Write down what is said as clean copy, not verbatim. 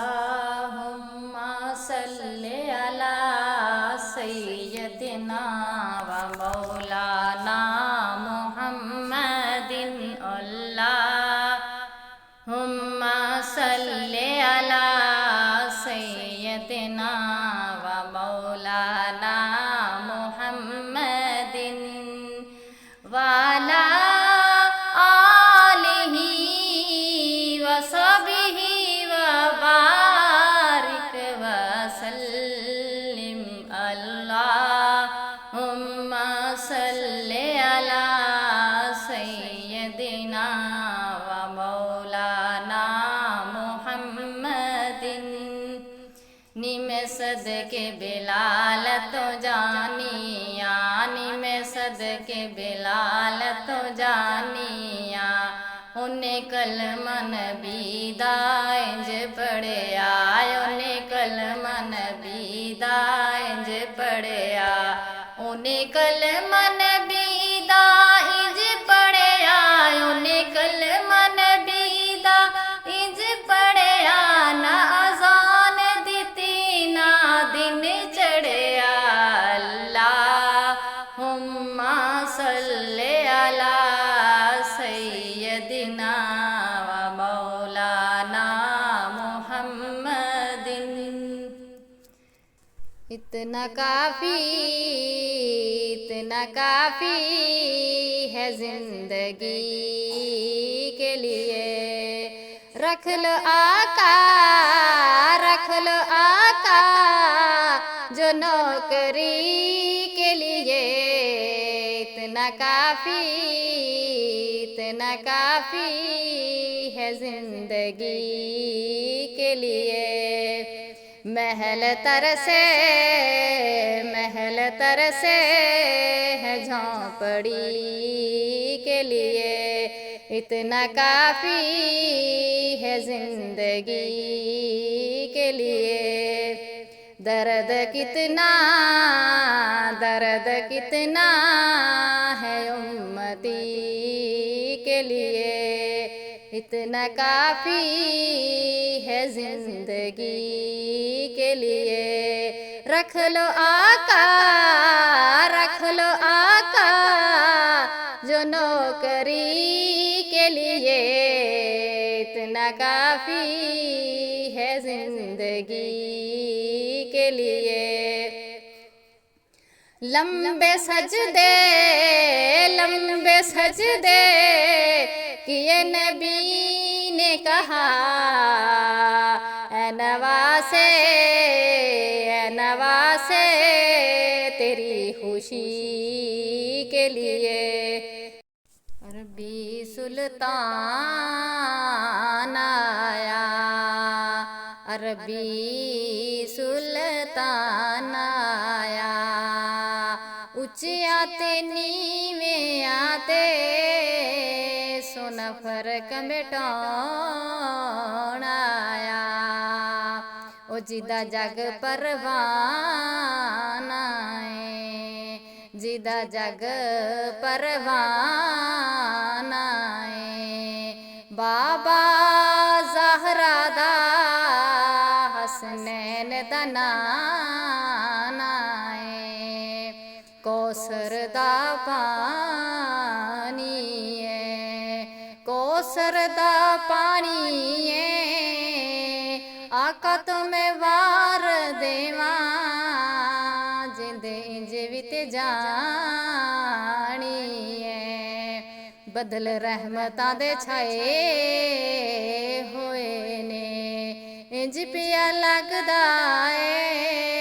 अल्लाहुम्मा सल्ले अला सय्यदिना व मौलाना मुहम्मदिन। अल्लाहुम्मा सल्ले अला सय्यदिना व मौलाना मुहम्मदिन वाला आलिही व सबिही व बारिक वसल्लिम। अल्लाहुम्मा सल्ले अला सय्यदिना व मौलाना मुहम्मदिन। निम सदके बिलाल तो जानिया, निम सदके बिलाल तो जानिया। उन्हें कलमन बीदाएंज पढ़िया, उन्हें कलमन बीदाएंज पढ़िया, उन्हें कलमन बीदाएंज पढ़िया, उन्हें कलमन बीदाएंज पढ़िया। ना अज़ान दिती ना दिन चढ़िया। अल्लाहुम्मा सल्ले अला सय्यदिना व मौलाना मुहम्मदिन। इतना काफ़ी है जिंदगी के लिए। रख लो आका, रख लो आका जो नौकरी के लिए। इतना काफ़ी है जिंदगी के लिए। महल तरसे है झोंपड़ी के लिए। इतना काफ़ी है जिंदगी के लिए। दर्द कितना है उम्मती के लिए। इतना काफ़ी है जिंदगी के लिए। रख लो आका, रख लो आका जो नौकरी के लिए। इतना काफ़ी है जिंदगी के लिए। लंबे सजदे किए नबी ने कहा, ऐ नवासे तेरी खुशी के लिए। अरबी सुल्तान आया, अरबी सुल्तान आया। ऊंचे आते नीवे आते सोना फर्क मिटाउण आया। ओ जिदा जग परवान आए, जिदा जग परवान आए। बाबा ज़हरा दा हसनैन दा नान आए। कौसर दा पानी है, कौसर दा पानी है। आका तुम्हें वार देवा जिंदे जीवित जानी है। बदल रहमतां दे छाए होए ने, इंज पिया लगदा है